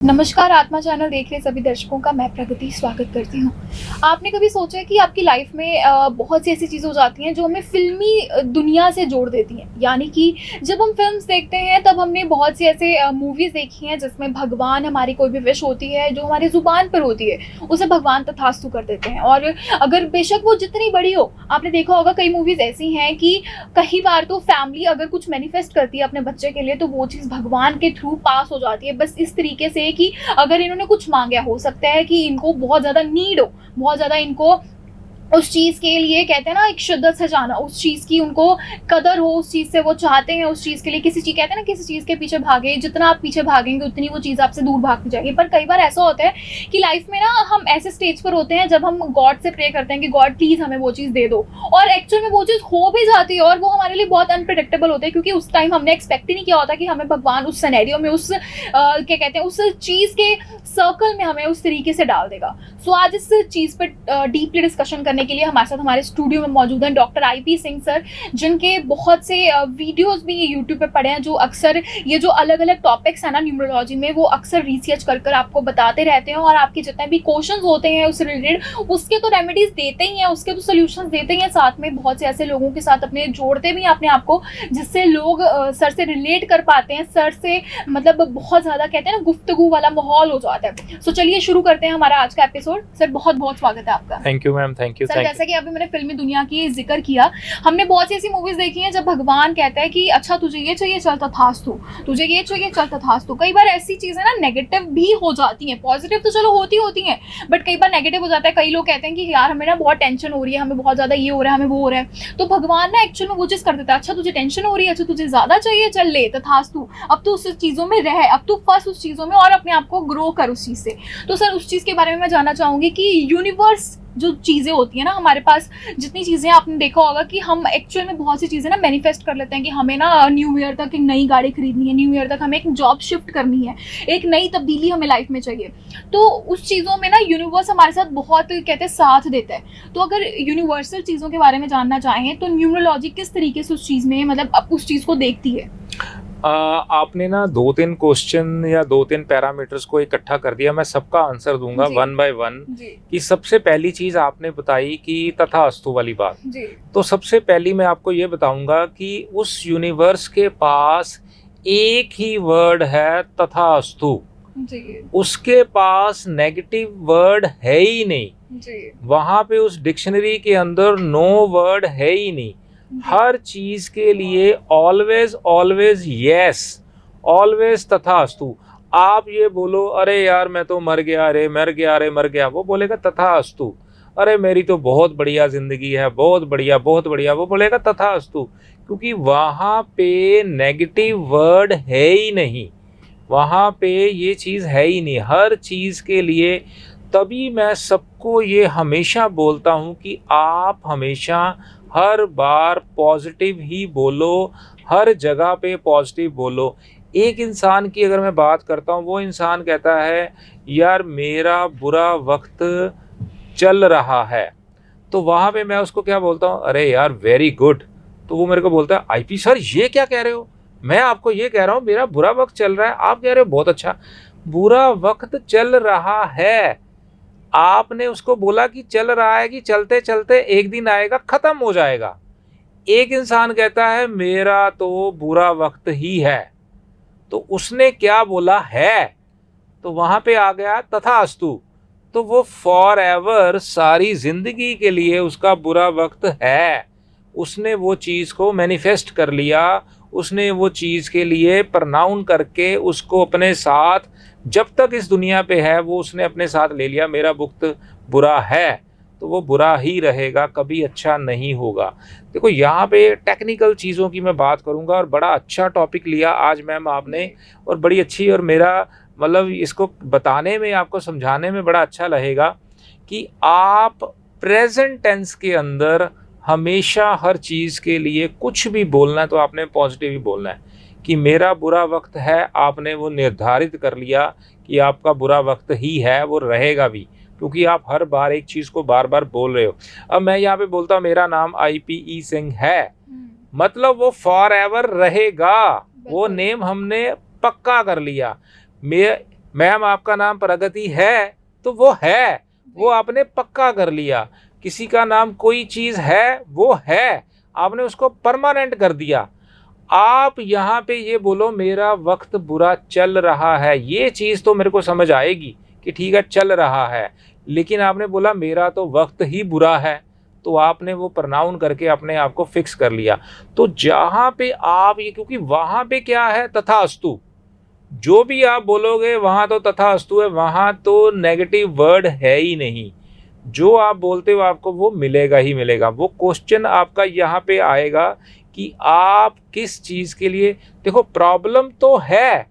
नमस्कार, आत्मा चैनल देख रहे सभी दर्शकों का मैं प्रगति स्वागत करती हूँ। आपने कभी सोचा है कि आपकी लाइफ में बहुत सी ऐसी चीज़ें हो जाती हैं जो हमें फ़िल्मी दुनिया से जोड़ देती हैं? यानी कि जब हम फ़िल्म्स देखते हैं तब हमने बहुत सी ऐसे मूवीज़ देखी हैं जिसमें भगवान हमारी कोई भी विश होती है जो हमारी ज़ुबान पर होती है, उसे भगवान तथास्तु कर देते हैं। और अगर बेशक वो जितनी बड़ी हो, आपने देखा होगा कई मूवीज़ ऐसी हैं कि कई बार तो फैमिली अगर कुछ मैनिफेस्ट करती है अपने बच्चे के लिए तो वो चीज़ भगवान के थ्रू पास हो जाती है। बस इस तरीके से कि अगर इन्होंने कुछ मांगा, हो सकता है कि इनको बहुत ज़्यादा नीड हो, बहुत ज़्यादा इनको उस चीज़ के लिए कहते हैं ना एक शिद्दत से जाना, उस चीज़ की उनको कदर हो, उस चीज़ से वो चाहते हैं उस चीज़ के लिए किसी चीज़ कहते हैं ना किसी चीज़ के पीछे भागे, जितना आप पीछे भागेंगे उतनी वो चीज़ आपसे दूर भागती जाएगी। पर कई बार ऐसा होता है कि लाइफ में ना हम ऐसे स्टेज पर होते हैं जब हम गॉड से प्रे करते हैं कि गॉड प्लीज़ हमें वो चीज़ दे दो, और एक्चुअल में वो चीज़ हो भी जाती है और वो हमारे लिए बहुत अनप्रिडिक्टेबल होता है क्योंकि उस टाइम हमने एक्सपेक्ट ही नहीं किया होता कि हमें भगवान उस सिनेरियो में उस क्या कहते हैं उस चीज़ के सर्कल में हमें उस तरीके से डाल देगा। सो आज इस चीज़ पर डीपली डिस्कशन करने के लिए हमारे साथ हमारे स्टूडियो में मौजूद हैं डॉक्टर IP सिंह सर, जिनके बहुत से वीडियोस भी यूट्यूब पे पड़े हैं जो अक्सर ये जो अलग अलग टॉपिक्स हैं ना न्यूमरोलॉजी में वो अक्सर रिसर्च कर आपको बताते रहते हैं और आपके जितने भी क्वेश्चंस होते हैं उससे रिलेटेड उसके तो रेमेडीज देते ही हैं, उसके तो सोल्यूशंस देते ही हैं, साथ में बहुत से ऐसे लोगों के साथ अपने जोड़ते भी हैं अपने आप को जिससे लोग सर से रिलेट कर पाते हैं, सर से मतलब बहुत ज़्यादा कहते हैं ना गुफ्तगू वाला माहौल हो जाता है। सो चलिए शुरू करते हैं हमारा आज का एपिसोड। सर बहुत बहुत स्वागत है आपका। Thank you ma'am, thank you. Sir जैसा कि अभी मैंने फिल्मी दुनिया की जिक्र किया, हमने बहुत सी ऐसी मूवीज देखी हैं जब भगवान कहता है कि अच्छा तुझे ये चाहिए चल तथास्तु, तुझे ये चाहिए चल तथास्तु। कई बार ऐसी चीजें ना नेगेटिव भी हो जाती हैं, पॉजिटिव तो चलो होती हैं बट कई बार नेगेटिव हो जाता है। कई लोग कहते हैं कि यार हमें ना बहुत टेंशन हो रही है, हमें बहुत ज्यादा ये हो रहा है, हमें वो हो रहा है, तो भगवान ना एक्चुअल में वो चीज कर देता है, अच्छा तुझे टेंशन हो रही है, अच्छा तुझे ज्यादा चाहिए चल ले तथास्तु, अब तू उस चीजों में रह, अब तू फंस उस चीजों में और अपने आप को ग्रो कर उस चीज से। तो सर उस चीज के बारे में मैं जानना चाहूंगी कि यूनिवर्स जो चीज़ें होती हैं ना हमारे पास, जितनी चीज़ें आपने देखा होगा कि हम एक्चुअल में बहुत सी चीज़ें ना मैनिफेस्ट कर लेते हैं कि हमें ना न्यू ईयर तक एक नई गाड़ी खरीदनी है, न्यू ईयर तक हमें एक जॉब शिफ्ट करनी है, एक नई तब्दीली हमें लाइफ में चाहिए। तो उस चीज़ों में ना यूनिवर्स हमारे साथ बहुत कहते हैं साथ देता है। तो अगर यूनिवर्सल चीज़ों के बारे में जानना चाहें तो न्यूमरोलॉजी किस तरीके से उस चीज़ में मतलब उस चीज़ को देखती है? आपने ना 2-3 क्वेश्चन या 2-3 पैरामीटर्स को इकट्ठा कर दिया। मैं सबका आंसर दूंगा वन बाय वन। कि सबसे पहली चीज आपने बताई कि तथास्तु वाली बात जी। तो सबसे पहली मैं आपको ये बताऊंगा कि उस यूनिवर्स के पास एक ही वर्ड है तथास्तु जी। उसके पास नेगेटिव वर्ड है ही नहीं जी। वहां पे उस डिक्शनरी के अंदर नो वर्ड है ही नहीं। हर चीज के लिए ऑलवेज ऑलवेज यस, ऑलवेज तथास्तु। आप ये बोलो अरे यार मैं तो मर गया, अरे मर गया, अरे मर गया, वो बोलेगा तथास्तु। अरे मेरी तो बहुत बढ़िया जिंदगी है, बहुत बढ़िया बहुत बढ़िया, वो बोलेगा तथास्तु। क्योंकि वहां पे नेगेटिव वर्ड है ही नहीं, वहां पे ये चीज है ही नहीं हर चीज के लिए। तभी मैं सबको ये हमेशा बोलता हूं कि आप हमेशा हर बार पॉजिटिव ही बोलो, हर जगह पे पॉजिटिव बोलो। एक इंसान की अगर मैं बात करता हूँ, वो इंसान कहता है यार मेरा बुरा वक्त चल रहा है, तो वहाँ पे मैं उसको क्या बोलता हूँ, अरे यार वेरी गुड। तो वो मेरे को बोलता है IP सर ये क्या कह रहे हो, मैं आपको ये कह रहा हूँ मेरा बुरा वक्त चल रहा है, आप कह रहे हो बहुत अच्छा। बुरा वक्त चल रहा है, आपने उसको बोला कि चल रहा है कि चलते चलते एक दिन आएगा खत्म हो जाएगा। एक इंसान कहता है मेरा तो बुरा वक्त ही है, तो उसने क्या बोला है, तो वहां पे आ गया तथास्तु। तो वो फॉर एवर सारी जिंदगी के लिए उसका बुरा वक्त है, उसने वो चीज को मैनिफेस्ट कर लिया, उसने वो चीज के लिए प्रनाउन करके उसको अपने साथ जब तक इस दुनिया पे है वो उसने अपने साथ ले लिया। मेरा वक्त बुरा है तो वो बुरा ही रहेगा, कभी अच्छा नहीं होगा। देखो यहाँ पे टेक्निकल चीज़ों की मैं बात करूँगा और बड़ा अच्छा टॉपिक लिया आज मैम आपने, और बड़ी अच्छी, और मेरा मतलब इसको बताने में आपको समझाने में बड़ा अच्छा लगेगा कि आप प्रेजेंट टेंस के अंदर हमेशा हर चीज़ के लिए कुछ भी बोलना है तो आपने पॉजिटिव ही बोलना है। कि मेरा बुरा वक्त है, आपने वो निर्धारित कर लिया कि आपका बुरा वक्त ही है, वो रहेगा भी, क्योंकि आप हर बार एक चीज़ को बार बार बोल रहे हो। अब मैं यहाँ पे बोलता हूँ मेरा नाम IPE सिंह है, मतलब वो फॉर एवर रहेगा, वो नेम हमने पक्का कर लिया। मैम आपका नाम प्रगति है तो वो है, वो आपने पक्का कर लिया। किसी का नाम कोई चीज़ है, वो है, आपने उसको परमानेंट कर दिया। आप यहाँ पे ये बोलो मेरा वक्त बुरा चल रहा है, ये चीज़ तो मेरे को समझ आएगी कि ठीक है चल रहा है, लेकिन आपने बोला मेरा तो वक्त ही बुरा है, तो आपने वो प्रनाउन करके अपने आप को फिक्स कर लिया। तो जहाँ पे आप ये, क्योंकि वहाँ पे क्या है, तथास्तु, जो भी आप बोलोगे वहाँ तो तथास्तु है, वहाँ तो नेगेटिव वर्ड है ही नहीं। जो आप बोलते हो आपको वो मिलेगा ही मिलेगा। वो क्वेश्चन आपका यहाँ पे आएगा कि आप किस चीज़ के लिए, देखो प्रॉब्लम तो है,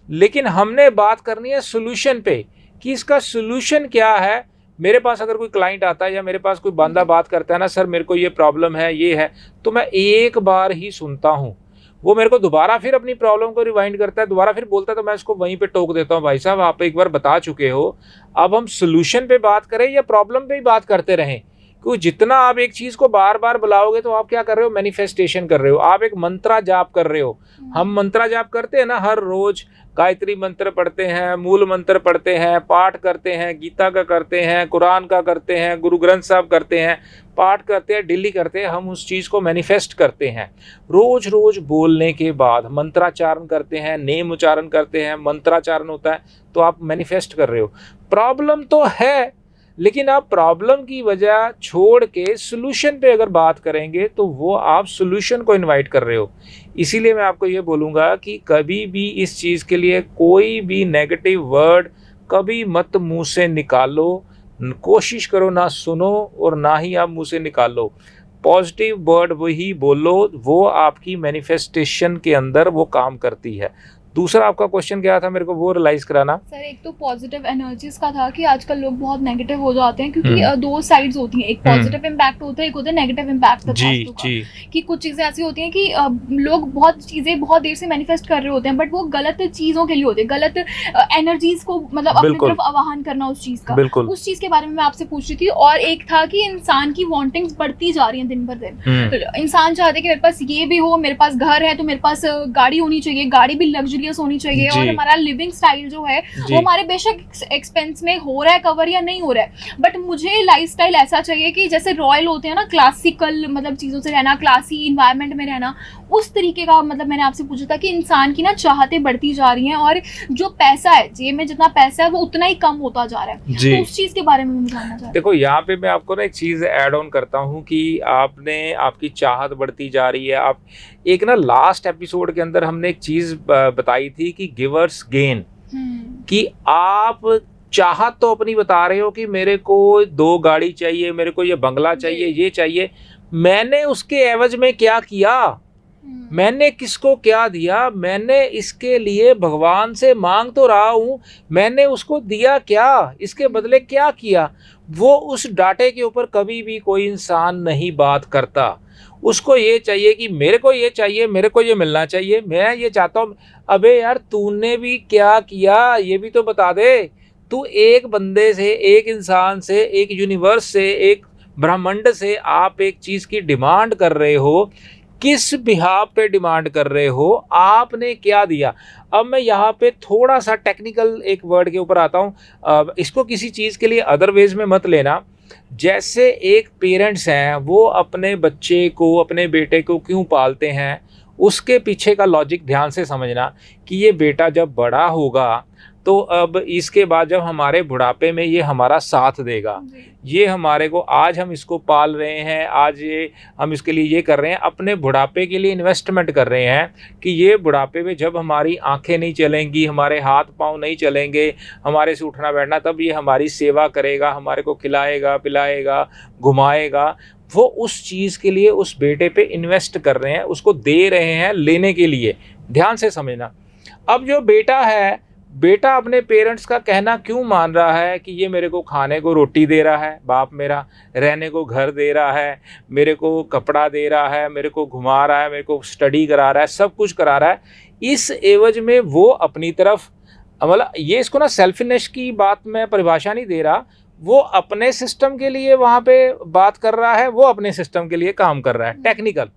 लेकिन हमने बात करनी है सोल्यूशन पे कि इसका सोल्यूशन क्या है। मेरे पास अगर कोई क्लाइंट आता है या मेरे पास कोई बंदा बात करता है ना, सर मेरे को ये प्रॉब्लम है, ये है, तो मैं एक बार ही सुनता हूँ। वो मेरे को दोबारा फिर अपनी प्रॉब्लम को रिवाइंड करता है, दोबारा फिर बोलता है, तो मैं उसको वहीं पे टोक देता हूँ, भाई साहब आप एक बार बता चुके हो, अब हम सोल्यूशन पे बात करें या प्रॉब्लम पे ही बात करते रहें। क्योंकि जितना आप एक चीज़ को बार बार बुलाओगे तो आप क्या कर रहे हो, मैनिफेस्टेशन कर रहे हो, आप एक मंत्रा जाप कर रहे हो। हम मंत्रा जाप करते हैं ना, हर रोज गायत्री मंत्र पढ़ते हैं, मूल मंत्र पढ़ते हैं, पाठ करते हैं, गीता का करते हैं, कुरान का करते हैं, गुरु ग्रंथ साहब करते हैं, पाठ करते हैं, डेली करते हैं। हम उस चीज़ को मैनिफेस्ट करते हैं। रोज रोज बोलने के बाद मंत्राचारण करते हैं, नेम उच्चारण करते हैं, मंत्राचारण होता है, तो आप मैनिफेस्ट कर रहे हो। प्रॉब्लम तो है, लेकिन आप प्रॉब्लम की वजह छोड़ के सोल्यूशन पे अगर बात करेंगे तो वो आप सोल्यूशन को इनवाइट कर रहे हो। इसीलिए मैं आपको ये बोलूँगा कि कभी भी इस चीज़ के लिए कोई भी नेगेटिव वर्ड कभी मत मुंह से निकालो। कोशिश करो ना सुनो और ना ही आप मुंह से निकालो। पॉजिटिव वर्ड वही बोलो, वो आपकी मैनिफेस्टेशन के अंदर वो काम करती है। दूसरा आपका क्वेश्चन क्या था, मेरे को वो रियलाइज कराना। सर एक तो पॉजिटिव एनर्जीज का था कि आजकल लोग बहुत नेगेटिव हो जाते हैं, क्योंकि दो साइड्स होती हैं, एक पॉजिटिव इम्पैक्ट होता है, एक होता है नेगेटिव इम्पैक्ट। जी जी। कि कुछ चीज़ें ऐसी होती हैं कि लोग बहुत चीज़ें बहुत देर से मैनिफेस्ट कर रहे होते हैं, बट वो गलत चीज़ों के लिए होते हैं, गलत एनर्जीज को मतलब अपनी तरफ आवाहन करना उस चीज़ का, उस चीज़ के बारे में मैं आपसे पूछ रही थी। और एक था कि इंसान की वांटिंग्स बढ़ती जा रही हैं दिन भर दिन। तो इंसान चाहते हैं कि मेरे पास ये भी हो, मेरे पास घर है तो मेरे पास गाड़ी होनी चाहिए, गाड़ी भी लग्जरियस होनी चाहिए, और हमारा लिविंग स्टाइल जो है वो हमारे बेशक एक्सपेंस में हो रहा है कवर या नहीं हो रहा है, बट मुझे लाइफस्टाइल ऐसा चाहिए कि जैसे रॉयल होते हैं ना, क्लासिकल मतलब चीज़ों से रहना, क्लासी इन्वायरमेंट में रहना, उस तरीके का। मतलब मैंने आपसे पूछा था कि इंसान की ना चाहतें बढ़ती जा रही हैं और जो पैसा है, जेब में जितना पैसा है वो उतना ही कम होता जा रहा है। तो उस चीज़ के बारे में मैं जानना चाहती हूँ। देखो यहाँ पे मैं आपको ना एक चीज़ ऐड ऑन करता हूँ कि आपकी चाहत बढ़ती जा रही है। आप एक ना लास्ट एपिसोड के अंदर हमने एक चीज़ बताई थी कि गिवर्स गेन, कि आप चाहत तो अपनी बता रहे हो कि मेरे को 2 गाड़ी चाहिए, मेरे को ये बंगला चाहिए, ये चाहिए, मैंने उसके एवज में क्या किया, मैंने किसको क्या दिया, मैंने इसके लिए भगवान से मांग तो रहा हूँ, मैंने उसको दिया क्या, इसके बदले क्या किया। वो उस डाटे के ऊपर कभी भी कोई इंसान नहीं बात करता। उसको ये चाहिए कि मेरे को ये चाहिए, मेरे को ये मिलना चाहिए, मैं ये चाहता हूँ। अबे यार तूने भी क्या किया ये भी तो बता दे। तू एक बंदे से, एक इंसान से, एक यूनिवर्स से, एक ब्रह्मांड से आप एक चीज़ की डिमांड कर रहे हो, किस बिहाफ पे डिमांड कर रहे हो, आपने क्या दिया। अब मैं यहाँ पे थोड़ा सा टेक्निकल एक वर्ड के ऊपर आता हूँ। इसको किसी चीज़ के लिए अदरवेज में मत लेना। जैसे एक पेरेंट्स हैं, वो अपने बच्चे को, अपने बेटे को क्यों पालते हैं, उसके पीछे का लॉजिक ध्यान से समझना कि ये बेटा जब बड़ा होगा तो अब इसके बाद जब हमारे बुढ़ापे में ये हमारा साथ देगा, ये हमारे को, आज हम इसको पाल रहे हैं, आज ये हम इसके लिए ये कर रहे हैं, अपने बुढ़ापे के लिए इन्वेस्टमेंट कर रहे हैं कि ये बुढ़ापे में जब हमारी आंखें नहीं चलेंगी, हमारे हाथ पांव नहीं चलेंगे, हमारे से उठना बैठना, तब ये हमारी सेवा करेगा, हमारे को खिलाएगा, पिलाएगा, घुमाएगा। वो उस चीज़ के लिए उस बेटे पे इन्वेस्ट कर रहे हैं, उसको दे रहे हैं लेने के लिए। ध्यान से समझना। अब जो बेटा है, बेटा अपने पेरेंट्स का कहना क्यों मान रहा है कि ये मेरे को खाने को रोटी दे रहा है, बाप मेरा रहने को घर दे रहा है, मेरे को कपड़ा दे रहा है, मेरे को घुमा रहा है, मेरे को स्टडी करा रहा है, सब कुछ करा रहा है। इस एवज में वो अपनी तरफ, मतलब ये इसको ना सेल्फिनेस की बात मैं परिभाषा नहीं दे रहा, वो अपने सिस्टम के लिए वहाँ पे बात कर रहा है, वो अपने सिस्टम के लिए काम कर रहा है, टेक्निकल।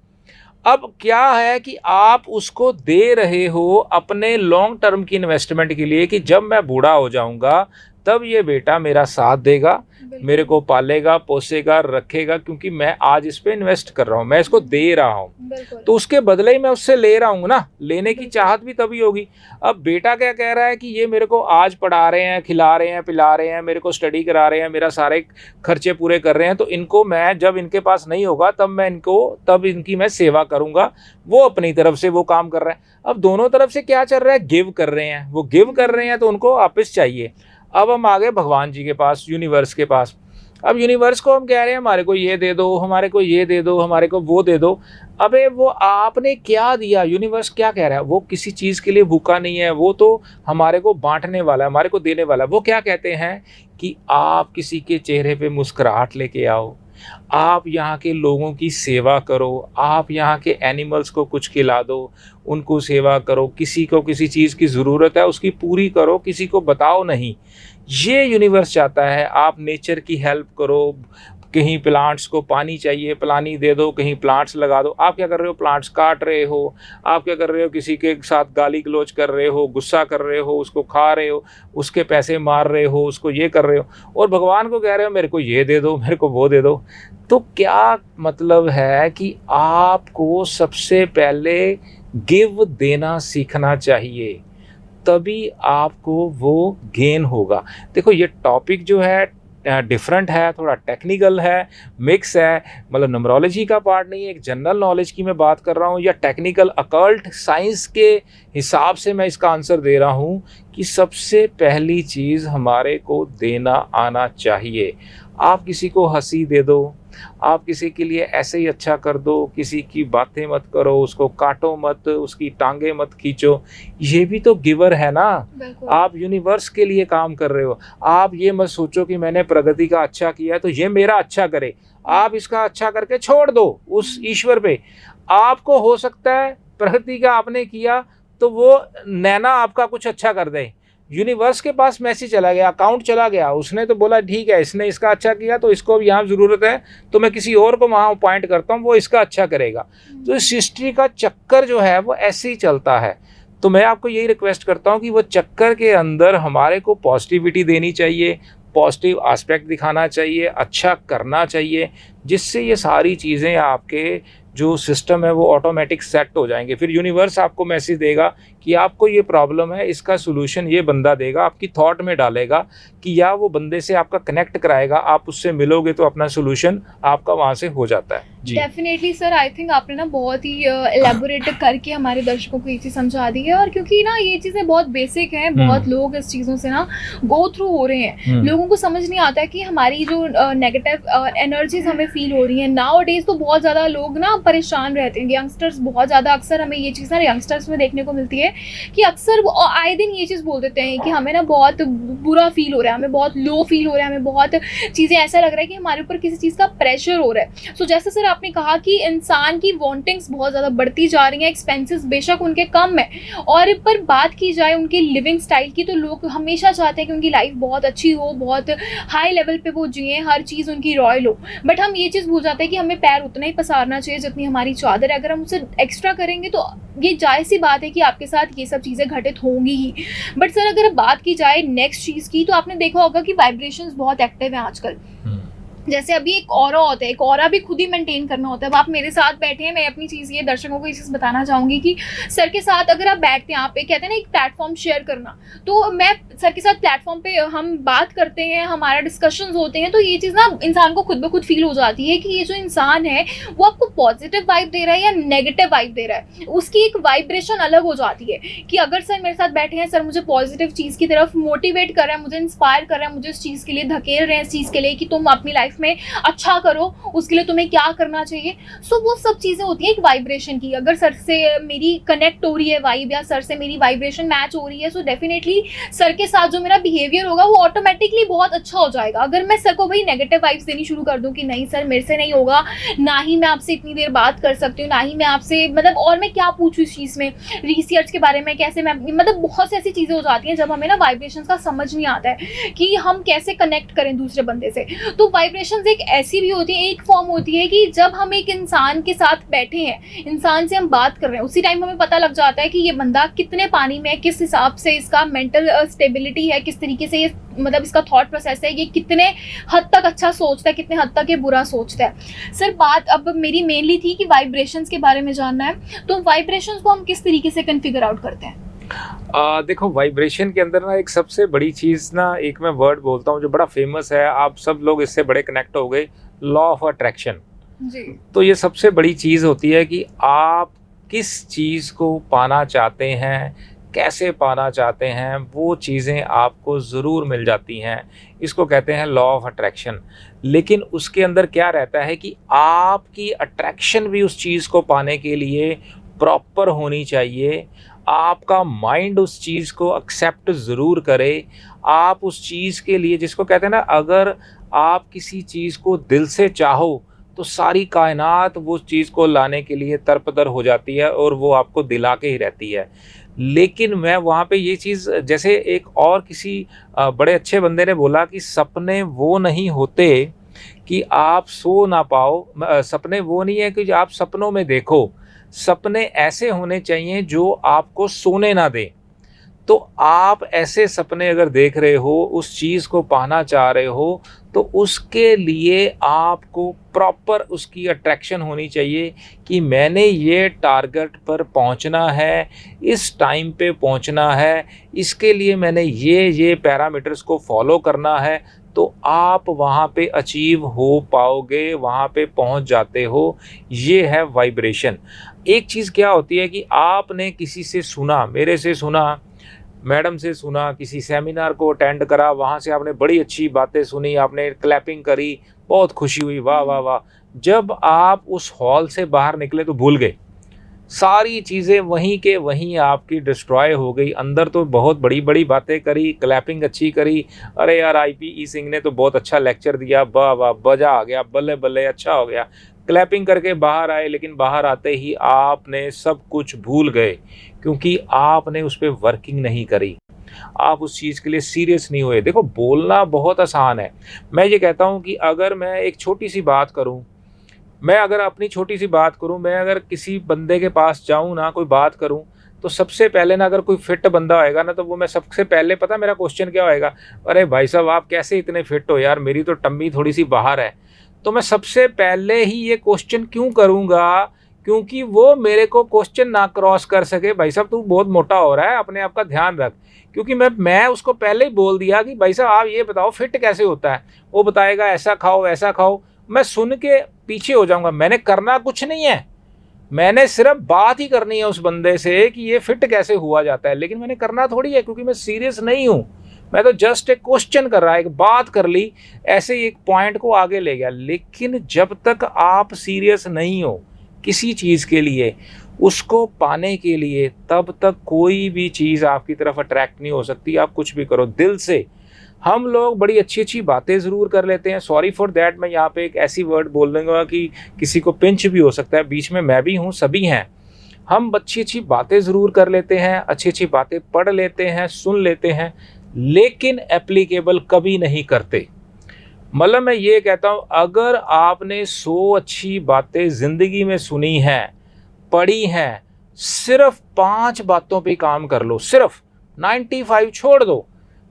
अब क्या है कि आप उसको दे रहे हो अपने लॉन्ग टर्म की इन्वेस्टमेंट के लिए कि जब मैं बूढ़ा हो जाऊंगा तब ये बेटा मेरा साथ देगा, मेरे को पालेगा, पोसेगा, रखेगा, क्योंकि मैं आज इस पे इन्वेस्ट कर रहा हूँ, मैं इसको दे रहा हूँ, तो उसके बदले ही मैं उससे ले रहा हूँ ना, लेने की चाहत भी तभी होगी। अब बेटा क्या कह रहा है कि ये मेरे को आज पढ़ा रहे हैं, खिला रहे हैं, पिला रहे हैं, मेरे को स्टडी करा रहे हैं, मेरा सारे खर्चे पूरे कर रहे हैं, तो इनको मैं जब इनके पास नहीं होगा तब इनकी मैं सेवा करूँगा। वो अपनी तरफ से वो काम कर रहा है। अब दोनों तरफ से क्या चल रहा है, गिव कर रहे हैं, वो गिव कर रहे हैं तो उनको वापस चाहिए। अब हम आ गए भगवान जी के पास, यूनिवर्स के पास। अब यूनिवर्स को हम कह रहे हैं हमारे को ये दे दो, हमारे को ये दे दो, हमारे को वो दे दो। अबे वो आपने क्या दिया? यूनिवर्स क्या कह रहा है? वो किसी चीज़ के लिए भूखा नहीं है, वो तो हमारे को बांटने वाला है, हमारे को देने वाला है। वो क्या कहते हैं कि आप किसी के चेहरे पे मुस्कुराहट लेके आओ, आप यहाँ के लोगों की सेवा करो, आप यहाँ के एनिमल्स को कुछ खिला दो, उनको सेवा करो, किसी को किसी चीज़ की ज़रूरत है उसकी पूरी करो, किसी को बताओ नहीं। ये यूनिवर्स चाहता है। आप नेचर की हेल्प करो, कहीं प्लांट्स को पानी चाहिए, पानी दे दो, कहीं प्लांट्स लगा दो। आप क्या कर रहे हो? प्लांट्स काट रहे हो। आप क्या कर रहे हो? किसी के साथ गाली गलौज कर रहे हो, गुस्सा कर रहे हो, उसको खा रहे हो, उसके पैसे मार रहे हो, उसको ये कर रहे हो, और भगवान को कह रहे हो मेरे को ये दे दो, मेरे को वो दे दो। तो क्या मतलब है कि आपको सबसे पहले गिव देना सीखना चाहिए, तभी आपको वो गेन होगा। देखो ये टॉपिक जो है डिफरेंट है, थोड़ा टेक्निकल है, मिक्स है, मतलब न्यूमरोलॉजी का पार्ट नहीं है, एक जनरल नॉलेज की मैं बात कर रहा हूँ, या टेक्निकल अकल्ट साइंस के हिसाब से मैं इसका आंसर दे रहा हूँ कि सबसे पहली चीज़ हमारे को देना आना चाहिए। आप किसी को हंसी दे दो, आप किसी के लिए ऐसे ही अच्छा कर दो, किसी की बातें मत करो, उसको काटो मत, उसकी टांगे मत खींचो, ये भी तो गिवर है ना। आप यूनिवर्स के लिए काम कर रहे हो। आप ये मत सोचो कि मैंने प्रगति का अच्छा किया तो ये मेरा अच्छा करे। आप इसका अच्छा करके छोड़ दो उस ईश्वर पे। आपको हो सकता है प्रगति का आपने किया तो वो नैना आपका कुछ अच्छा कर दे, यूनिवर्स के पास मैसेज चला गया, अकाउंट चला गया, उसने तो बोला ठीक है इसने इसका अच्छा किया तो इसको अब यहाँ ज़रूरत है तो मैं किसी और को वहाँ अपॉइंट करता हूँ, वो इसका अच्छा करेगा। तो इस हिस्ट्री का चक्कर जो है वो ऐसे ही चलता है। तो मैं आपको यही रिक्वेस्ट करता हूँ कि वो चक्कर के अंदर हमारे को पॉजिटिविटी देनी चाहिए, पॉजिटिव एस्पेक्ट दिखाना चाहिए, अच्छा करना चाहिए, जिससे ये सारी चीज़ें आपके जो सिस्टम है वो ऑटोमेटिक सेट हो जाएंगे। फिर यूनिवर्स आपको मैसेज देगा कि आपको ये प्रॉब्लम है, इसका सोल्यूशन ये बंदा देगा, आपकी थॉट में डालेगा कि या वो बंदे से आपका कनेक्ट कराएगा, आप उससे मिलोगे तो अपना सोल्यूशन आपका वहाँ से हो जाता है। जी डेफिनेटली सर, आई थिंक आपने ना बहुत ही एलेबोरेट करके हमारे दर्शकों को ये चीज़ समझा दी है। और क्योंकि ना ये चीज़ें बहुत बेसिक हैं, बहुत लोग इस चीज़ों से ना गो थ्रू हो रहे हैं, लोगों को समझ नहीं आता है कि हमारी जो नेगेटिव एनर्जीज हमें फील हो रही हैं नाउ डेज, तो बहुत ज़्यादा लोग ना परेशान रहते हैं। यंगस्टर्स बहुत ज़्यादा, अक्सर हमें ये चीज़ ना यंगस्टर्स में देखने को मिलती है कि अक्सर वो आए दिन ये चीज़ बोल देते हैं कि हमें ना बहुत बुरा फील हो रहा है, हमें बहुत लो फील हो रहा है, हमें बहुत चीज़ें ऐसा लग रहा है कि हमारे ऊपर किसी चीज़ का प्रेशर हो रहा है। सो जैसे सर आपने कहा कि इंसान की वांटिंग्स बहुत ज़्यादा बढ़ती जा रही हैं, एक्सपेंसेस बेशक उनके कम है, और पर बात की जाए उनके लिविंग स्टाइल की तो लोग हमेशा चाहते हैं कि उनकी लाइफ बहुत अच्छी हो, बहुत हाई लेवल पे वो जिए, हर चीज़ उनकी रॉयल हो। बट हम ये चीज़ भूल जाते हैं कि हमें पैर उतना ही पसारना चाहिए जितनी हमारी चादर है। अगर हम उससे एक्स्ट्रा करेंगे तो ये जायज़ सी बात है कि आपके साथ ये सब चीज़ें घटित होंगी ही। बट सर अगर बात की जाए नेक्स्ट चीज़ की, तो आपने देखा होगा कि वाइब्रेशंस बहुत एक्टिव हैं आजकल। जैसे अभी एक ऑरा होता है, एक ऑरा भी खुद ही मेंटेन करना होता है। अब आप मेरे साथ बैठे हैं, मैं अपनी चीज़ ये दर्शकों को ये चीज़ बताना चाहूँगी कि सर के साथ अगर आप बैठते हैं, आप पे कहते हैं ना एक प्लेटफॉर्म शेयर करना, तो मैं सर के साथ प्लेटफॉर्म पे हम बात करते हैं, हमारा डिस्कशंस होते हैं, तो ये चीज़ ना इंसान को खुद ब खुद फील हो जाती है कि ये जो इंसान है वो आपको पॉजिटिव वाइब दे रहा है या नेगेटिव वाइब दे रहा है। उसकी एक वाइब्रेशन अलग हो जाती है कि अगर सर मेरे साथ बैठे हैं, सर मुझे पॉजिटिव चीज़ की तरफ मोटिवेट कर रहे हैं, मुझे इंस्पायर कर रहे हैं, मुझे इस चीज़ के लिए धकेल रहे हैं, इस चीज़ के लिए कि तुम अपनी लाइफ में अच्छा करो, उसके लिए तुम्हें क्या करना चाहिए। सो वो सब चीज़ें होती हैं एक वाइब्रेशन की। अगर सर से मेरी कनेक्ट हो रही है वाइब, या सर से मेरी वाइब्रेशन मैच हो रही है, सो डेफिनेटली सर के साथ जो मेरा बिहेवियर होगा वो ऑटोमेटिकली बहुत अच्छा हो जाएगा। अगर मैं सर को भाई नेगेटिव वाइब्स देनी शुरू कर दूं कि नहीं सर मेरे से नहीं होगा, ना ही मैं आपसे इतनी देर बात कर सकती हूँ, ना ही मैं आपसे मतलब और मैं क्या पूछूँ इस चीज़ में, रिसर्च के बारे में कैसे मैं, मतलब बहुत सी ऐसी चीज़ें हो जाती हैं जब हमें ना वाइब्रेशन का समझ नहीं आता है कि हम कैसे कनेक्ट करें दूसरे बंदे से। तो वाइब्रेशन वाइब्रेशंस एक ऐसी भी होती है, एक फॉर्म होती है कि जब हम एक इंसान के साथ बैठे हैं, इंसान से हम बात कर रहे हैं, उसी टाइम हमें पता लग जाता है कि ये बंदा कितने पानी में है, किस हिसाब से इसका मेंटल स्टेबिलिटी है, किस तरीके से ये मतलब इसका थॉट प्रोसेस है, ये कितने हद तक अच्छा सोचता है, कितने हद तक ये बुरा सोचता है। सर बात अब मेरी मेनली थी कि वाइब्रेशंस के बारे में जानना है, तो वाइब्रेशंस को हम किस तरीके से कन्फिगर आउट करते हैं? देखो, वाइब्रेशन के अंदर ना एक सबसे बड़ी चीज़ ना, एक मैं वर्ड बोलता हूँ जो बड़ा फेमस है, आप सब लोग इससे बड़े कनेक्ट हो गए, लॉ ऑफ अट्रैक्शन। जी। तो ये सबसे बड़ी चीज़ होती है कि आप किस चीज़ को पाना चाहते हैं, कैसे पाना चाहते हैं, वो चीज़ें आपको ज़रूर मिल जाती हैं। इसको कहते हैं लॉ ऑफ अट्रैक्शन। लेकिन उसके अंदर क्या रहता है कि आपकी अट्रैक्शन भी उस चीज़ को पाने के लिए प्रॉपर होनी चाहिए। आपका माइंड उस चीज़ को एक्सेप्ट ज़रूर करे। आप उस चीज़ के लिए, जिसको कहते हैं ना, अगर आप किसी चीज़ को दिल से चाहो तो सारी कायनात वो चीज़ को लाने के लिए तरपदर हो जाती है और वो आपको दिला के ही रहती है। लेकिन मैं वहाँ पे ये चीज़, जैसे एक और किसी बड़े अच्छे बंदे ने बोला कि सपने वो नहीं होते कि आप सो ना पाओ, सपने वो नहीं है कि आप सपनों में देखो, सपने ऐसे होने चाहिए जो आपको सोने ना दें। तो आप ऐसे सपने अगर देख रहे हो, उस चीज़ को पाना चाह रहे हो, तो उसके लिए आपको प्रॉपर उसकी अट्रैक्शन होनी चाहिए कि मैंने ये टारगेट पर पहुंचना है, इस टाइम पे पहुंचना है, इसके लिए मैंने ये पैरामीटर्स को फॉलो करना है। तो आप वहाँ पे अचीव हो पाओगे, वहाँ पे पहुँच जाते हो। ये है वाइब्रेशन। एक चीज़ क्या होती है कि आपने किसी से सुना, मेरे से सुना, मैडम से सुना, किसी सेमिनार को अटेंड करा, वहाँ से आपने बड़ी अच्छी बातें सुनी, आपने क्लैपिंग करी, बहुत खुशी हुई, वाह वाह वाह। जब आप उस हॉल से बाहर निकले तो भूल गए, सारी चीज़ें वहीं के वहीं आपकी डिस्ट्रॉय हो गई। अंदर तो बहुत बड़ी बड़ी बातें करी, क्लैपिंग अच्छी करी, अरे यार आईपीई सिंह ने तो बहुत अच्छा लेक्चर दिया, वाह वाह, मज़ा आ गया, बल्ले बल्ले, अच्छा हो गया। क्लैपिंग करके बाहर आए, लेकिन बाहर आते ही आपने सब कुछ भूल गए, क्योंकि आपने उस पर वर्किंग नहीं करी, आप उस चीज़ के लिए सीरियस नहीं हुए। देखो, बोलना बहुत आसान है। मैं ये कहता हूँ कि अगर मैं एक छोटी सी बात करूँ, मैं अगर अपनी छोटी सी बात करूं, मैं अगर किसी बंदे के पास जाऊं ना, कोई बात करूं, तो सबसे पहले ना, अगर कोई फिट बंदा होएगा ना, तो वो मैं सबसे पहले, पता मेरा क्वेश्चन क्या होएगा, अरे भाई साहब आप कैसे इतने फिट हो यार, मेरी तो टम्मी थोड़ी सी बाहर है। तो मैं सबसे पहले ही ये क्वेश्चन क्यों करूँगा, क्योंकि वो मेरे को क्वेश्चन ना क्रॉस कर सके, भाई साहब तू बहुत मोटा हो रहा है, अपने आप का ध्यान रख। क्योंकि मैं उसको पहले ही बोल दिया कि भाई साहब आप ये बताओ फिट कैसे होता है, वो बताएगा ऐसा खाओ वैसा खाओ, मैं सुन के पीछे हो जाऊंगा। मैंने करना कुछ नहीं है, मैंने सिर्फ बात ही करनी है उस बंदे से कि ये फिट कैसे हुआ जाता है, लेकिन मैंने करना थोड़ी है, क्योंकि मैं सीरियस नहीं हूँ। मैं तो जस्ट एक क्वेश्चन कर रहा, एक बात कर ली, ऐसे ही एक पॉइंट को आगे ले गया। लेकिन जब तक आप सीरियस नहीं हो किसी चीज़ के लिए, उसको पाने के लिए, तब तक कोई भी चीज़ आपकी तरफ अट्रैक्ट नहीं हो सकती। आप कुछ भी करो दिल से। हम लोग बड़ी अच्छी अच्छी बातें ज़रूर कर लेते हैं, सॉरी फॉर दैट, मैं यहाँ पे एक ऐसी वर्ड बोल दूँगा कि किसी को पिंच भी हो सकता है, बीच में मैं भी हूँ, सभी हैं। हम अच्छी अच्छी बातें ज़रूर कर लेते हैं, अच्छी अच्छी बातें पढ़ लेते हैं, सुन लेते हैं, लेकिन एप्लीकेबल कभी नहीं करते। मतलब मैं ये कहता हूँ, अगर आपने 100 अच्छी बातें ज़िंदगी में सुनी हैं, पढ़ी हैं, सिर्फ 5 बातों पे काम कर लो, सिर्फ 95 छोड़ दो,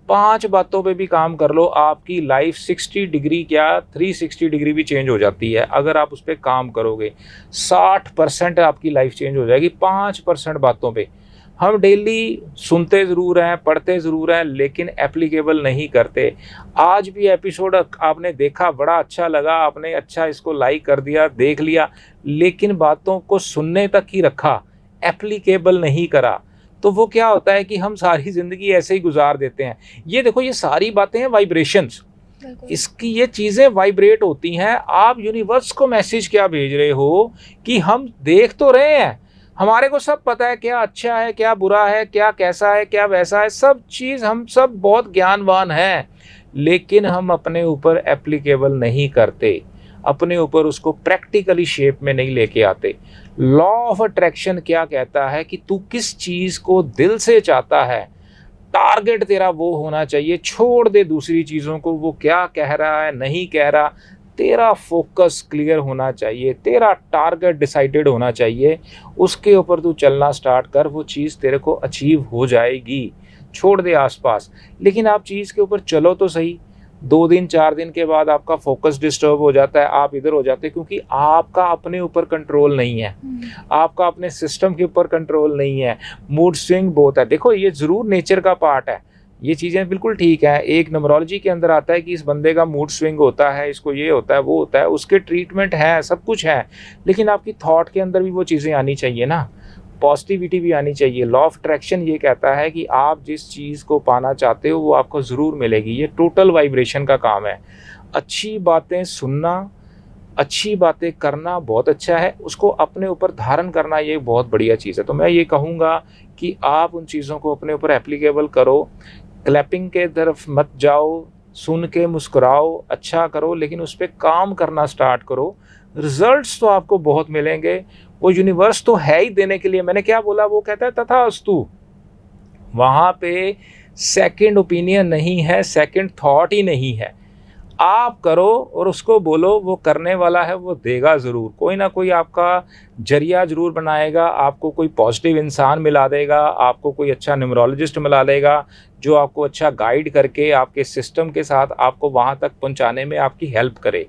5 बातों पे भी काम कर लो, आपकी लाइफ 60 डिग्री क्या 360 डिग्री भी चेंज हो जाती है। अगर आप उस पर काम करोगे 60% आपकी लाइफ चेंज हो जाएगी 5% बातों पे। हम डेली सुनते ज़रूर हैं, पढ़ते ज़रूर हैं, लेकिन एप्लीकेबल नहीं करते। आज भी एपिसोड आपने देखा, बड़ा अच्छा लगा, आपने अच्छा इसको लाइक कर दिया, देख लिया, लेकिन बातों को सुनने तक ही रखा, एप्लीकेबल नहीं करा। तो वो क्या होता है कि हम सारी ज़िंदगी ऐसे ही गुजार देते हैं। ये देखो, ये सारी बातें हैं वाइब्रेशंस, इसकी ये चीज़ें वाइब्रेट होती हैं। आप यूनिवर्स को मैसेज क्या भेज रहे हो कि हम देख तो रहे हैं, हमारे को सब पता है क्या अच्छा है, क्या बुरा है, क्या कैसा है, क्या वैसा है, सब चीज़ हम सब बहुत ज्ञानवान हैं, लेकिन हम अपने ऊपर एप्लीकेबल नहीं करते, अपने ऊपर उसको प्रैक्टिकली शेप में नहीं लेके आते। लॉ ऑफ अट्रैक्शन क्या कहता है कि तू किस चीज़ को दिल से चाहता है, टारगेट तेरा वो होना चाहिए। छोड़ दे दूसरी चीज़ों को, वो क्या कह रहा है नहीं कह रहा, तेरा फोकस क्लियर होना चाहिए, तेरा टारगेट डिसाइडेड होना चाहिए, उसके ऊपर तू चलना स्टार्ट कर, वो चीज़ तेरे को अचीव हो जाएगी। छोड़ दे आसपास, लेकिन आप चीज़ के ऊपर चलो तो सही। 2 दिन 4 दिन के बाद आपका फोकस डिस्टर्ब हो जाता है, आप इधर हो जाते हैं, क्योंकि आपका अपने ऊपर कंट्रोल नहीं है, आपका अपने सिस्टम के ऊपर कंट्रोल नहीं है, मूड स्विंग बहुत है। देखो ये ज़रूर नेचर का पार्ट है, ये चीज़ें बिल्कुल ठीक है। एक न्यूमरोलॉजी के अंदर आता है कि इस बंदे का मूड स्विंग होता है, इसको ये होता है, वो होता है, उसके ट्रीटमेंट है, सब कुछ है, लेकिन आपकी थॉट के अंदर भी वो चीज़ें आनी चाहिए ना, पॉजिटिविटी भी आनी चाहिए। लॉ ऑफ अट्रैक्शन ये कहता है कि आप जिस चीज़ को पाना चाहते हो वो आपको ज़रूर मिलेगी। ये टोटल वाइब्रेशन का काम है। अच्छी बातें सुनना, अच्छी बातें करना बहुत अच्छा है, उसको अपने ऊपर धारण करना ये बहुत बढ़िया चीज़ है। तो मैं ये कहूँगा कि आप उन चीज़ों को अपने ऊपर एप्लीकेबल करो, क्लैपिंग के तरफ मत जाओ, सुन के मुस्कुराओ, अच्छा करो, लेकिन उस पर काम करना स्टार्ट करो। रिजल्ट्स तो आपको बहुत मिलेंगे, वो यूनिवर्स तो है ही देने के लिए। मैंने क्या बोला, वो कहता है तथास्तु। वहाँ पे सेकंड ओपिनियन नहीं है, सेकंड थॉट ही नहीं है। आप करो और उसको बोलो, वो करने वाला है, वो देगा ज़रूर। कोई ना कोई आपका जरिया ज़रूर बनाएगा, आपको कोई पॉजिटिव इंसान मिला देगा, आपको कोई अच्छा न्यूमरोलॉजिस्ट मिला देगा जो आपको अच्छा गाइड करके आपके सिस्टम के साथ आपको वहाँ तक पहुँचाने में आपकी हेल्प करे।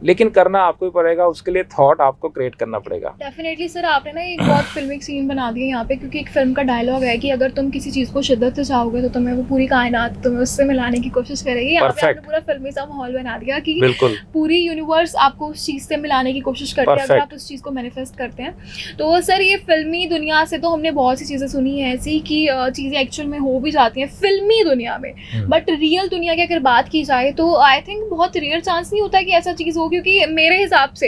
लेकिन करना आपको ही पड़ेगा, उसके लिए थॉट आपको क्रिएट करना पड़ेगा। डेफिनेटली सर, आपने ना एक बहुत फिल्मिक सीन बना दिया यहाँ पे, क्योंकि एक फिल्म का डायलॉग है कि अगर तुम किसी चीज़ को शिद्दत से चाहोगे तो तुम्हें वो पूरी कायनात तुम्हें उससे मिलाने की कोशिश करेगी। यहाँ पे आपने पूरा फिल्मी सा माहौल बना दिया कि बिल्कुल पूरी यूनिवर्स आपको उस चीज़ से मिलाने की कोशिश करती है अगर आप उस चीज़ को मैनिफेस्ट करते हैं। तो सर ये फिल्मी दुनिया से तो हमने बहुत सी चीज़ें सुनी हैं ऐसी कि चीज़ें एक्चुअल में हो भी जाती हैं फिल्मी दुनिया में, बट रियल दुनिया की अगर बात की जाए तो आई थिंक बहुत रेयर चांस नहीं होता कि ऐसा चीज़ हो। क्योंकि मेरे हिसाब से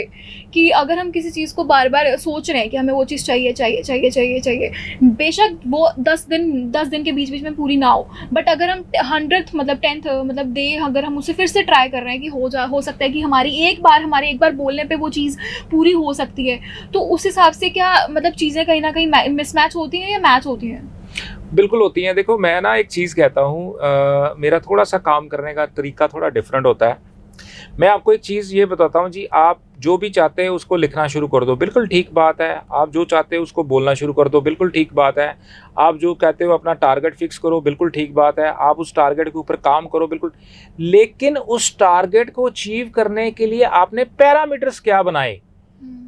कि अगर हम किसी चीज़ को बार बार सोच रहे हैं कि हमें वो चीज़ चाहिए चाहिए चाहिए चाहिए चाहिए, बेशक वो 10 दिन के बीच बीच में पूरी ना हो, बट अगर हम 100th मतलब 10th मतलब डे अगर हम उसे फिर से ट्राई कर रहे हैं कि हो सकता है कि हमारे एक बार बोलने पे वो चीज़ पूरी हो सकती है, तो उस हिसाब से क्या मतलब चीज़ें कहीं ना कहीं मिसमैच होती हैं या मैच होती हैं? बिल्कुल होती हैं। देखो मैं ना एक चीज़ कहता हूँ, मेरा थोड़ा सा काम करने का तरीका थोड़ा डिफरेंट होता है। मैं आपको एक चीज़ ये बताता हूँ जी, आप जो भी चाहते हैं उसको लिखना शुरू कर दो, बिल्कुल ठीक बात है। आप जो चाहते हो उसको बोलना शुरू कर दो, बिल्कुल ठीक बात है। आप जो कहते हो अपना टारगेट फिक्स करो, बिल्कुल ठीक बात है। आप उस टारगेट के ऊपर काम करो, बिल्कुल। लेकिन उस टारगेट को अचीव करने के लिए आपने पैरामीटर्स क्या बनाए,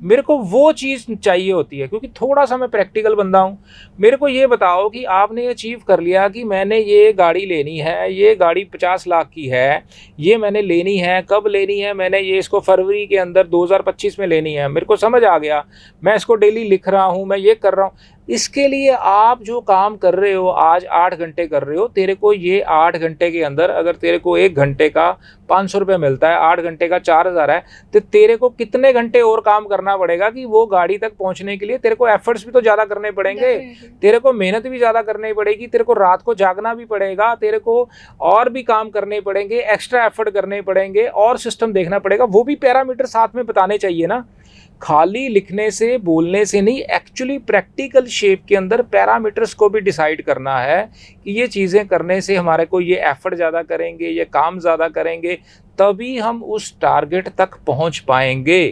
मेरे को वो चीज़ चाहिए होती है। क्योंकि थोड़ा सा मैं प्रैक्टिकल बंदा हूँ। मेरे को ये बताओ कि आपने अचीव कर लिया कि मैंने ये गाड़ी लेनी है, ये गाड़ी 50 लाख की है, ये मैंने लेनी है, कब लेनी है, मैंने ये इसको फरवरी के अंदर 2025 में लेनी है, मेरे को समझ आ गया, मैं इसको डेली लिख रहा हूँ, मैं ये कर रहा हूँ। इसके लिए आप जो काम कर रहे हो, आज 8 घंटे कर रहे हो, तेरे को ये 8 घंटे के अंदर अगर तेरे को 1 घंटे का 500 रुपये मिलता है, 8 घंटे का 4000 है, तो तेरे को कितने घंटे और काम करना पड़ेगा कि वो गाड़ी तक पहुंचने के लिए तेरे को एफर्ट्स भी तो ज़्यादा करने पड़ेंगे, तेरे को मेहनत भी ज़्यादा करनी पड़ेगी, तेरे को रात को जागना भी पड़ेगा, तेरे को और भी काम करने पड़ेंगे, एक्स्ट्रा एफर्ट करने पड़ेंगे और सिस्टम देखना पड़ेगा। वो भी पैरामीटर साथ में बताने चाहिए ना, खाली लिखने से बोलने से नहीं, एक्चुअली प्रैक्टिकल शेप के अंदर पैरामीटर्स को भी डिसाइड करना है कि ये चीज़ें करने से हमारे को ये एफर्ट ज़्यादा करेंगे, ये काम ज़्यादा करेंगे, तभी हम उस टारगेट तक पहुंच पाएंगे।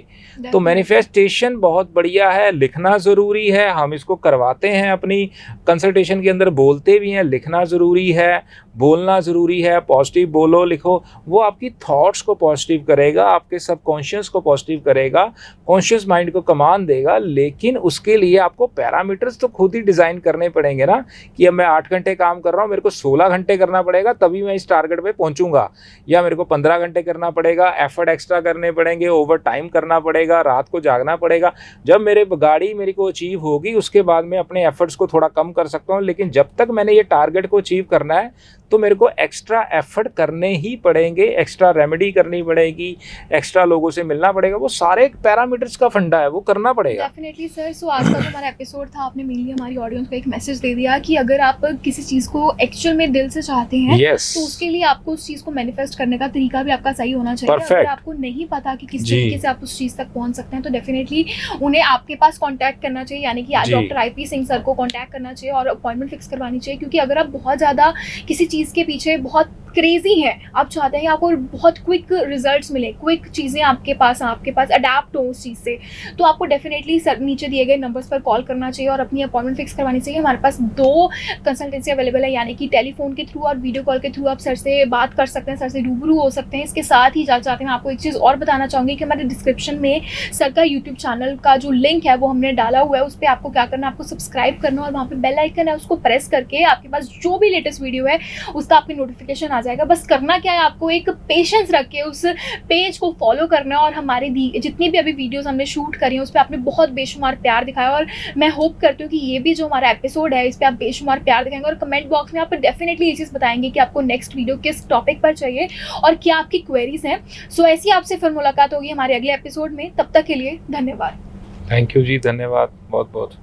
तो मैनिफेस्टेशन बहुत बढ़िया है, लिखना ज़रूरी है, हम इसको करवाते हैं अपनी कंसल्टेशन के अंदर, बोलते भी हैं, लिखना ज़रूरी है, बोलना ज़रूरी है। पॉजिटिव बोलो, लिखो, वो आपकी थॉट्स को पॉजिटिव करेगा, आपके सबकॉन्शियस को पॉजिटिव करेगा, कॉन्शियस माइंड को कमांड देगा। लेकिन उसके लिए आपको पैरामीटर्स तो खुद ही डिज़ाइन करने पड़ेंगे ना, कि अब मैं 8 घंटे काम कर रहा हूँ, मेरे को 16 घंटे करना पड़ेगा तभी मैं इस टारगेट पे पहुँचूंगा, या मेरे को 15 घंटे करना पड़ेगा, एफर्ट एक्स्ट्रा करने पड़ेंगे, ओवर टाइम करना पड़ेगा, रात को जागना पड़ेगा। जब मेरे गाड़ी मेरे को अचीव होगी उसके बाद मैं अपने एफर्ट्स को थोड़ा कम कर सकता हूँ, लेकिन जब तक मैंने ये टारगेट को अचीव करना है तो मेरे को एक्स्ट्रा एफर्ट करने ही पड़ेंगे, एक्स्ट्रा रेमेडी करनी पड़ेगी, एक्स्ट्रा लोगों से मिलना पड़ेगा। वो सारे पैरामीटर्स का फंडा है, वो करना पड़ेगा। Definitely sir. सो आज का जो हमारा एपिसोड था, आपने मेनली हमारी ऑडियंस को एक मैसेज दे दिया कि अगर आप किसी चीज़ को एक्चुअल में दिल से चाहते हैं, तो उसके लिए आपको उस चीज़ को मैनिफेस्ट करने का तरीका भी आपका सही होना चाहिए। अगर आपको नहीं पता कि किस तरीके से आप उस चीज़ तक पहुंच सकते हैं, तो डेफिनेटली उन्हें आपके पास कॉन्टैक्ट करना चाहिए, यानी कि डॉक्टर IP सिंह सर को कॉन्टैक्ट करना चाहिए और अपॉइंटमेंट फिक्स करवानी चाहिए। क्योंकि अगर आप बहुत ज़्यादा किसी चीज़ के पीछे बहुत क्रेजी हैं, आप चाहते हैं कि आपको बहुत क्विक रिजल्ट्स मिले, क्विक चीज़ें आपके पास अडेप्ट हो उस चीज़ से, तो आपको डेफिनेटली सर नीचे दिए गए नंबर्स पर कॉल करना चाहिए और अपनी अपॉइंटमेंट फिक्स करवानी चाहिए। हमारे पास 2 कंसल्टेंसी अवेलेबल है, यानी कि टेलीफोन के थ्रू और वीडियो कॉल के थ्रू आप सर से बात कर सकते हैं, सर से रूबरू हो सकते हैं। इसके साथ ही जाते हैं मैं आपको एक चीज़ और बताना चाहूँगी कि हमारे डिस्क्रिप्शन में सर का यूट्यूब चैनल का जो लिंक है वो हमने डाला हुआ है। उस पर आपको क्या करना है, आपको सब्सक्राइब करना और वहाँ पे बेल आइकन है उसको प्रेस करके आपके पास जो भी लेटेस्ट वीडियो है उसका आपकी नोटिफिकेशन आ जाएगा। बस करना क्या है, आपको एक पेशेंस रख के उस पेज को फॉलो करना है। और हमारी जितनी भी अभी वीडियोस हमने शूट करी हैं उस पर आपने बहुत बेशुमार प्यार दिखाया और मैं होप करती हूँ कि ये भी जो हमारा एपिसोड है इस पर आप बेशुमार प्यार दिखाएंगे और कमेंट बॉक्स में आप डेफिनेटली ये चीज़ बताएंगे कि आपको नेक्स्ट वीडियो किस टॉपिक पर चाहिए और क्या आपकी क्वेरीज हैं। सो ऐसी आपसे फिर मुलाकात होगी हमारे अगले एपिसोड में। तब तक के लिए धन्यवाद। थैंक यू जी, धन्यवाद बहुत बहुत।